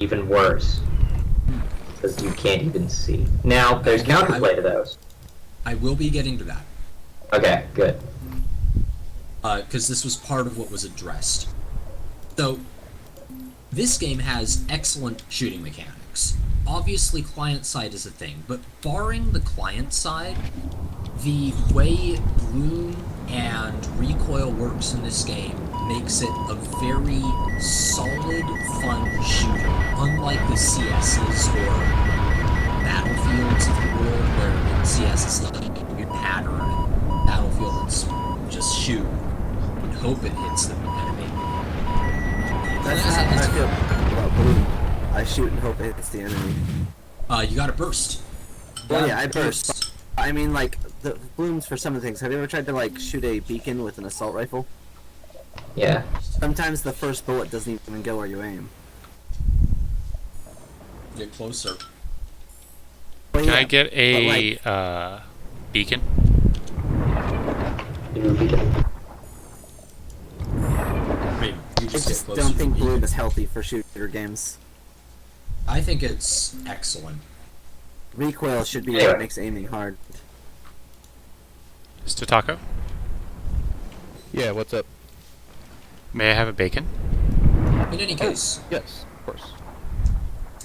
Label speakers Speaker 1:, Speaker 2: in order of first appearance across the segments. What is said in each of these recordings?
Speaker 1: even worse. Because you can't even see. Now, there's counterplay to those.
Speaker 2: I will be getting to that.
Speaker 1: Okay, good.
Speaker 2: Because this was part of what was addressed. So, this game has excellent shooting mechanics. Obviously, client side is a thing, but barring the client side, the way bloom and recoil works in this game makes it a very solid, fun shooter. Unlike the CS's or Battlefields of the world, where in CS it's like you pattern, and Battlefield it's just shoot and hope it hits the enemy.
Speaker 3: That's not how I feel about Bloom. I shoot and hope it hits the enemy.
Speaker 2: You gotta burst.
Speaker 3: Well, yeah, I burst. I mean, like, the blooms for some of the things. Have you ever tried to, like, shoot a beacon with an assault rifle?
Speaker 1: Yeah.
Speaker 3: Sometimes the first bullet doesn't even go where you aim.
Speaker 2: Get closer.
Speaker 3: Well,
Speaker 4: Can
Speaker 3: yeah,
Speaker 4: I get a
Speaker 3: like,
Speaker 4: beacon?
Speaker 2: I mean, you
Speaker 3: I
Speaker 2: just get
Speaker 3: just
Speaker 2: closer
Speaker 3: don't
Speaker 2: to
Speaker 3: think
Speaker 2: me.
Speaker 3: Bloom is healthy for shooter games.
Speaker 2: I think it's excellent.
Speaker 3: Recoil should be
Speaker 1: Yeah.
Speaker 3: what makes aiming hard.
Speaker 4: Mr. Taco?
Speaker 5: Yeah, what's up?
Speaker 4: May I have a bacon?
Speaker 2: In any case,
Speaker 5: Yes, of course.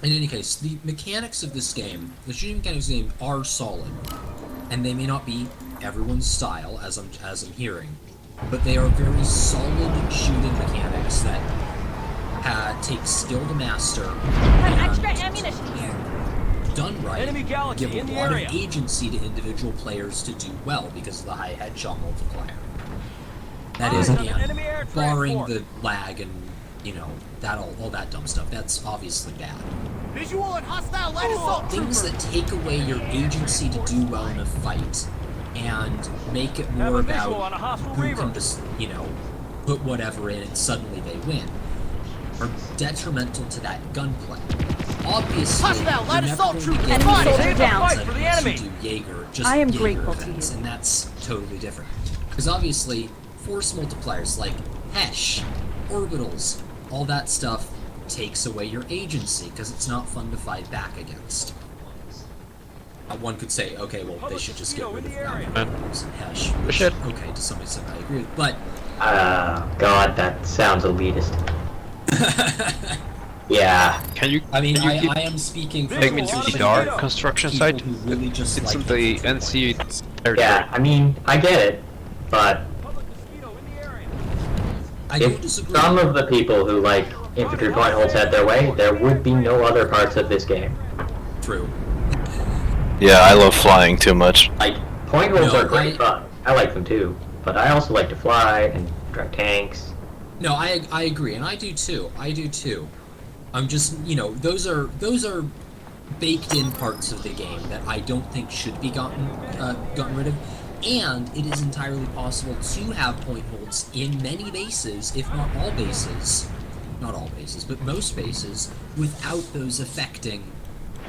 Speaker 2: the mechanics of this game, the shooting mechanics of this game are solid, and they may not be everyone's style, as I'm hearing, but they are very solid shooting mechanics that take skill to master.
Speaker 6: Extra ammunition here.
Speaker 2: Done right,
Speaker 6: Enemy galaxy
Speaker 2: give
Speaker 6: in
Speaker 2: a
Speaker 6: the
Speaker 2: lot
Speaker 6: area.
Speaker 2: of agency to individual players to do well because of the high headshot multiplier. That is, again,
Speaker 6: Enemy air
Speaker 2: barring
Speaker 6: transport.
Speaker 2: the lag and, you know, that all that dumb stuff. That's obviously bad.
Speaker 6: Visual and hostile light assault
Speaker 2: Things that take away your agency to do well in a fight and make it more
Speaker 6: a visual
Speaker 2: about
Speaker 6: on a hostile
Speaker 2: who
Speaker 6: reaver.
Speaker 2: can just, you know, put whatever in and suddenly they win, are detrimental to that gunplay. Obviously,
Speaker 6: Hostile light
Speaker 2: you're never
Speaker 6: assault
Speaker 2: going to
Speaker 6: troop
Speaker 2: get
Speaker 6: incoming.
Speaker 2: the
Speaker 6: Save the fight for the
Speaker 2: enemies
Speaker 6: enemy.
Speaker 2: who do Jaeger, just
Speaker 7: I am
Speaker 2: Jaeger
Speaker 7: grateful to
Speaker 2: events,
Speaker 7: you.
Speaker 2: and that's totally different. Because obviously, force multipliers like Hesh, orbitals, all that stuff takes away your agency because it's not fun to fight back against. One could say, okay, well, they should just get rid of orbitals and Hesh. Which,
Speaker 4: Should.
Speaker 2: okay, to some extent I agree with, but
Speaker 1: God, that sounds elitist. Yeah.
Speaker 8: Can you?
Speaker 2: I mean,
Speaker 8: can you
Speaker 2: I am speaking from
Speaker 8: take me to the dark construction
Speaker 2: people
Speaker 8: site?
Speaker 2: who really just
Speaker 8: It's
Speaker 2: like
Speaker 8: in the
Speaker 2: infantry
Speaker 8: NC
Speaker 2: weapons.
Speaker 8: territory.
Speaker 1: Yeah, I mean, I get it, but
Speaker 2: I don't
Speaker 1: if
Speaker 2: disagree.
Speaker 1: some of the people who like infantry point holds had their way, there would be no other parts of this game.
Speaker 2: True.
Speaker 9: Yeah, I love flying too much.
Speaker 1: Like, point holds
Speaker 2: No,
Speaker 1: are great fun. I like them too, but I also like to fly and drive tanks.
Speaker 2: No, I agree, and I do too. I'm just, you know, those are baked in parts of the game that I don't think should be gotten rid of. And it is entirely possible to have point holds in many bases, if not all bases, not all bases, but most bases, without those affecting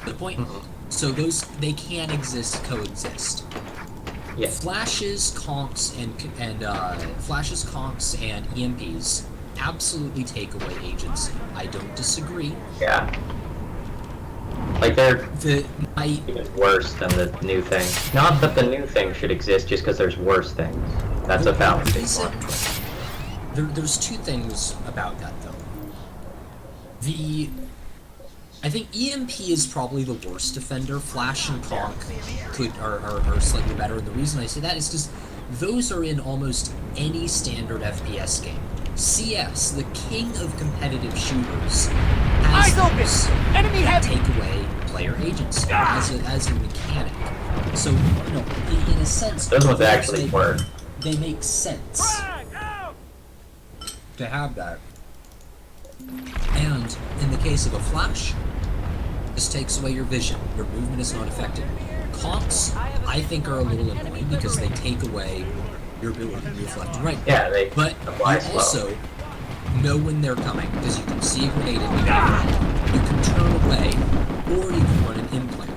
Speaker 2: the point hold. So they can coexist.
Speaker 1: Yes.
Speaker 2: Flashes, conks, and EMPs absolutely take away agency. I don't disagree.
Speaker 1: Yeah. Like, they're
Speaker 2: I
Speaker 1: even worse than the new thing. Not that the new thing should exist just because there's worse things. That's a fallacy.
Speaker 2: There's two things about that, though. I think EMP is probably the worst offender. Flash and Conk are slightly better, and the reason I say that is because those are in almost any standard FPS game. CS, the king of competitive shooters, has
Speaker 6: Eyes open!
Speaker 2: those
Speaker 6: Enemy
Speaker 2: that
Speaker 6: heavy!
Speaker 2: take away player agency as a mechanic. So, you know, in a sense,
Speaker 1: Those ones actually work.
Speaker 2: They make sense to have that. And in the case of a flash, this takes away your vision. Your movement is not affected. Conks, I think, are a little annoying because they take away your ability to move left and right.
Speaker 1: Yeah, they
Speaker 2: But
Speaker 1: apply
Speaker 2: you
Speaker 1: slow.
Speaker 2: also know when they're coming because you can see a grenade in the air. You can turn away, or you can run an implant.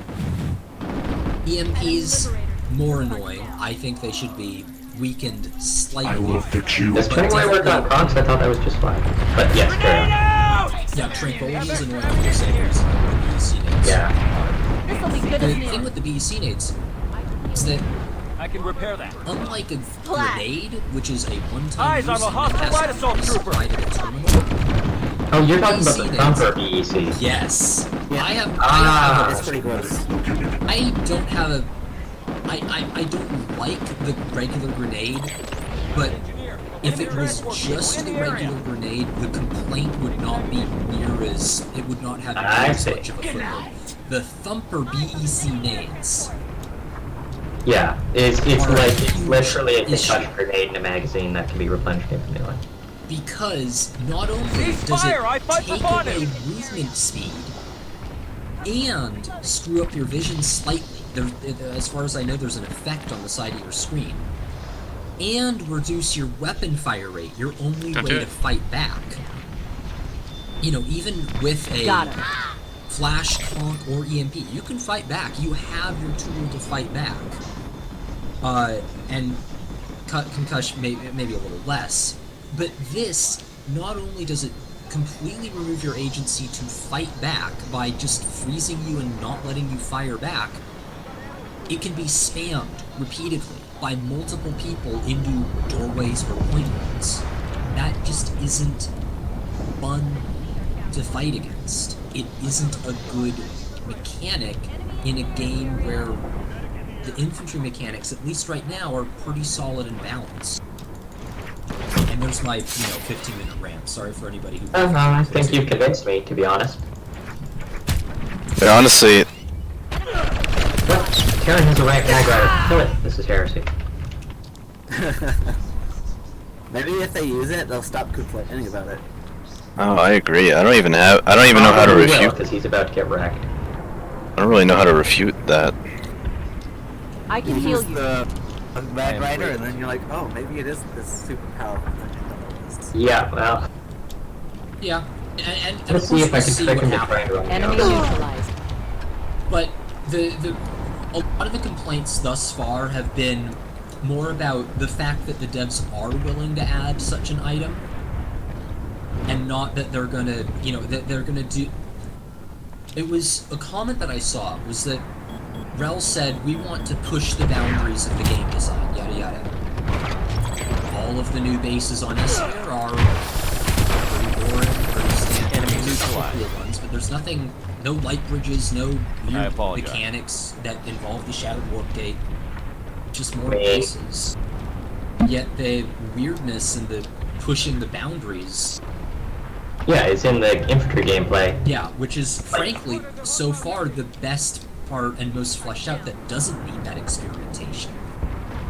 Speaker 2: EMPs, more annoying. I think they should be weakened slightly.
Speaker 1: Does turning away work on Conks? I thought that was just fine. But yes, fair enough.
Speaker 2: Yeah, Tranquility is annoying when you say there's BEC nades.
Speaker 1: Yeah.
Speaker 6: This'll be good
Speaker 2: The
Speaker 6: as
Speaker 2: thing
Speaker 6: new.
Speaker 2: with the BEC nades is that
Speaker 6: I can repair that.
Speaker 2: unlike a
Speaker 6: Splat.
Speaker 2: grenade, which is a one-time
Speaker 6: Eyes
Speaker 2: use
Speaker 6: on a
Speaker 2: and
Speaker 6: hostile
Speaker 2: has
Speaker 6: light
Speaker 2: to
Speaker 6: assault
Speaker 2: be
Speaker 6: trooper.
Speaker 2: supplied at a terminal.
Speaker 1: Oh, you're talking about the
Speaker 2: BEC
Speaker 1: thumper BEC.
Speaker 2: Yes.
Speaker 3: Yeah.
Speaker 1: Ah.
Speaker 3: It's pretty gross.
Speaker 2: I don't have a... I don't like the regular grenade, but if it was just the regular grenade, the complaint would not be near as... It would not have
Speaker 1: I
Speaker 2: near as
Speaker 1: see.
Speaker 2: much of a foothold. The thumper BEC nades.
Speaker 1: Yeah, it's
Speaker 2: Alright.
Speaker 1: like, it's literally a
Speaker 2: Issue.
Speaker 1: concussion grenade in a magazine that can be replenished infinitely.
Speaker 2: Because not only
Speaker 6: Cease
Speaker 2: does
Speaker 6: fire,
Speaker 2: it
Speaker 6: I fight
Speaker 2: take
Speaker 6: for fun.
Speaker 2: away movement speed and screw up your vision slightly, as far as I know, there's an effect on the side of your screen, and reduce your weapon fire rate, your only
Speaker 4: Don't
Speaker 2: way
Speaker 4: do
Speaker 2: to
Speaker 4: it.
Speaker 2: fight back. You know, even with a
Speaker 6: Got him.
Speaker 2: flash, conk, or EMP, you can fight back. You have your tool to fight back. And concussion maybe a little less. But this, not only does it completely remove your agency to fight back by just freezing you and not letting you fire back, it can be spammed repeatedly by multiple people into doorways or point holes. That just isn't fun to fight against. It isn't a good mechanic in a game where the infantry mechanics, at least right now, are pretty solid and balanced. And there's my, 15-minute rant. Sorry for anybody who...
Speaker 1: I think you've convinced me, to be honest.
Speaker 9: But honestly,
Speaker 1: What? Karen has a rank mag rider. Kill it. This is heresy.
Speaker 3: Maybe if they use it, they'll stop complaining about it.
Speaker 9: oh, I agree. I don't even know how to refute.
Speaker 1: Because he's about to get wrecked.
Speaker 9: I don't really know how to refute that.
Speaker 6: I can heal
Speaker 3: use
Speaker 6: you.
Speaker 3: the Mag Rider, and then you're like, oh, maybe it is this super powerful thing.
Speaker 1: Yeah, well,
Speaker 2: Yeah. And of
Speaker 1: let's
Speaker 2: course
Speaker 1: see if I
Speaker 2: we'll
Speaker 1: can
Speaker 2: see
Speaker 1: trick
Speaker 2: what
Speaker 1: him to
Speaker 2: happens.
Speaker 1: grind on
Speaker 6: Enemy
Speaker 1: the
Speaker 6: neutralized.
Speaker 2: But a lot of the complaints thus far have been more about the fact that the devs are willing to add such an item, and not that they're gonna, that they're gonna do. It was a comment that I saw was that Rel said, "We want to push the boundaries of the game design, yada yada." All of the new bases on Esamir are pretty boring, pretty standard.
Speaker 6: Enemy
Speaker 2: There's a couple
Speaker 6: neutralized.
Speaker 2: cool ones, but there's nothing, no light bridges, no weird
Speaker 6: apologize.
Speaker 2: mechanics that involve the Shattered Warp Gate. Just more
Speaker 1: Me.
Speaker 2: bases. Yet the weirdness and the pushing the boundaries,
Speaker 1: Yeah, it's in the infantry gameplay.
Speaker 2: yeah, which is frankly so far the best part and most fleshed out that doesn't need that experimentation.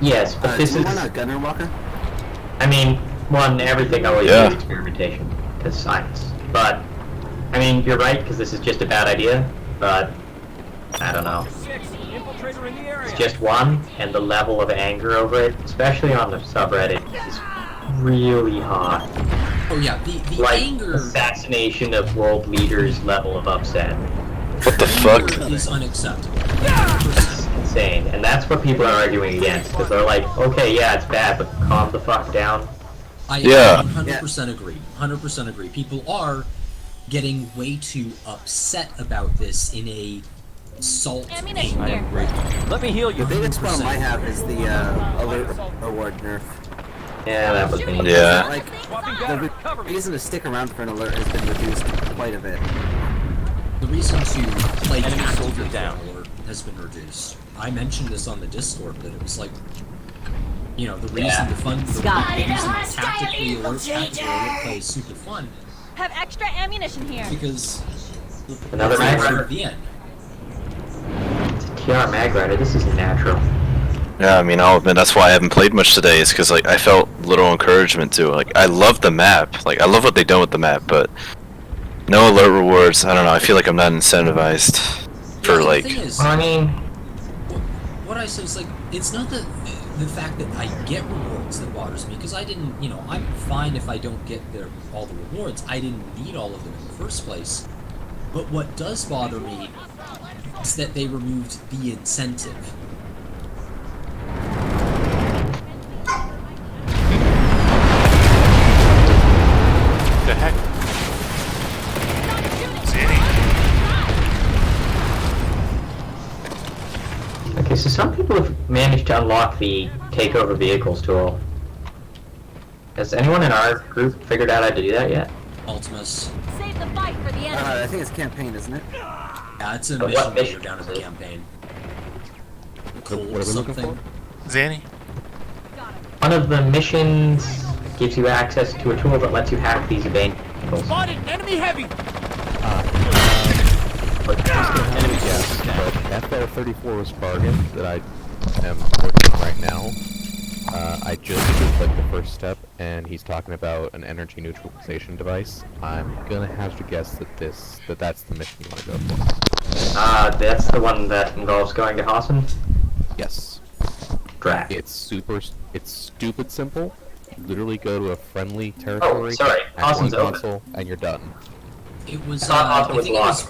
Speaker 1: Yes, but
Speaker 3: Do
Speaker 1: this
Speaker 3: you
Speaker 1: is...
Speaker 3: want a Gunner Walker?
Speaker 1: I mean, one, everything always
Speaker 9: Yeah.
Speaker 1: needs experimentation, because science. But, I mean, you're right, because this is just a bad idea, but, I don't know.
Speaker 6: Infiltrator in the area.
Speaker 1: It's just one, and the level of anger over it, especially on the subreddit, is really hot.
Speaker 2: Oh yeah, the
Speaker 1: Like,
Speaker 2: anger
Speaker 1: assassination of world leaders level of upset.
Speaker 9: What the fuck?
Speaker 2: is unacceptable.
Speaker 1: It's insane, and that's what people are arguing against, because they're like, okay, yeah, it's bad, but calm the fuck down.
Speaker 2: I
Speaker 9: Yeah.
Speaker 2: 100% agree. 100% agree. People are getting way too upset about this in a salt
Speaker 6: Ammunition
Speaker 2: anger
Speaker 6: here.
Speaker 2: way.
Speaker 6: Let me heal you.
Speaker 3: The biggest problem I have is the alert reward nerf.
Speaker 1: Yeah, that was me.
Speaker 9: Yeah.
Speaker 3: Like,
Speaker 6: Swapping
Speaker 3: the
Speaker 6: battery. Cover me.
Speaker 3: reason to stick around for an alert has been reduced quite a bit.
Speaker 2: The reason to play
Speaker 6: Enemy
Speaker 2: tactically
Speaker 6: soldier
Speaker 2: for
Speaker 6: down.
Speaker 2: alert has been reduced. I mentioned this on the Discord, that it was like, the reason the fun, the
Speaker 6: Scott.
Speaker 2: reason tactically alert play is super fun,
Speaker 6: Have extra ammunition here.
Speaker 2: because
Speaker 1: Another mag
Speaker 2: at
Speaker 1: rider?
Speaker 2: the end.
Speaker 1: It's a TR mag rider, this is natural.
Speaker 9: Yeah, I mean, I'll admit that's why I haven't played much today. Is because like I felt little encouragement to. Like, I love the map. Like, I love what they done with the map, but no alert rewards. I don't know. I feel like I'm not incentivized for
Speaker 2: The
Speaker 9: like.
Speaker 2: thing is,
Speaker 1: I mean,
Speaker 2: what I said is like, it's not the fact that I get rewards that bothers me, because I didn't, I'm fine if I don't get all the rewards. I didn't need all of them in the first place. But what does bother me is that they removed the incentive.
Speaker 4: The heck?
Speaker 1: so some people have managed to unlock the take over vehicles tool. Has anyone in our group figured out how to do that yet?
Speaker 2: Ultimus.
Speaker 6: Save the fight for the enemy.
Speaker 3: I think it's campaign, isn't it?
Speaker 2: Yeah, it's a
Speaker 1: But
Speaker 2: mission
Speaker 1: what
Speaker 2: builder
Speaker 1: mission
Speaker 2: down in
Speaker 1: is
Speaker 2: the
Speaker 1: it?
Speaker 2: campaign.
Speaker 5: What are we looking
Speaker 2: Something.
Speaker 5: for?
Speaker 4: Zanny?
Speaker 1: One of the missions gives you access to a tool that lets you hack these vehicles.
Speaker 6: Spotted enemy heavy.
Speaker 5: Enemy guess, but FL34 was target that I am working on right now. I just did like the first step, and he's talking about an energy neutralization device. I'm gonna have to guess that that's the mission you want to go for.
Speaker 1: That's the one that involves going to Hassan?
Speaker 5: Yes.
Speaker 1: Drat.
Speaker 5: It's stupid simple. You literally go to a friendly territory,
Speaker 1: sorry,
Speaker 5: hack one
Speaker 1: Hassan's open.
Speaker 5: console, and you're done.
Speaker 2: It was,
Speaker 1: I thought Hassan
Speaker 2: I
Speaker 1: was
Speaker 2: think
Speaker 1: locked.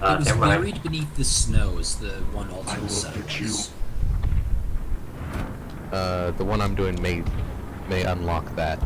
Speaker 2: it was
Speaker 1: Never mind.
Speaker 2: buried beneath the snow is the one Ultimus said it was.
Speaker 5: The one I'm doing may unlock that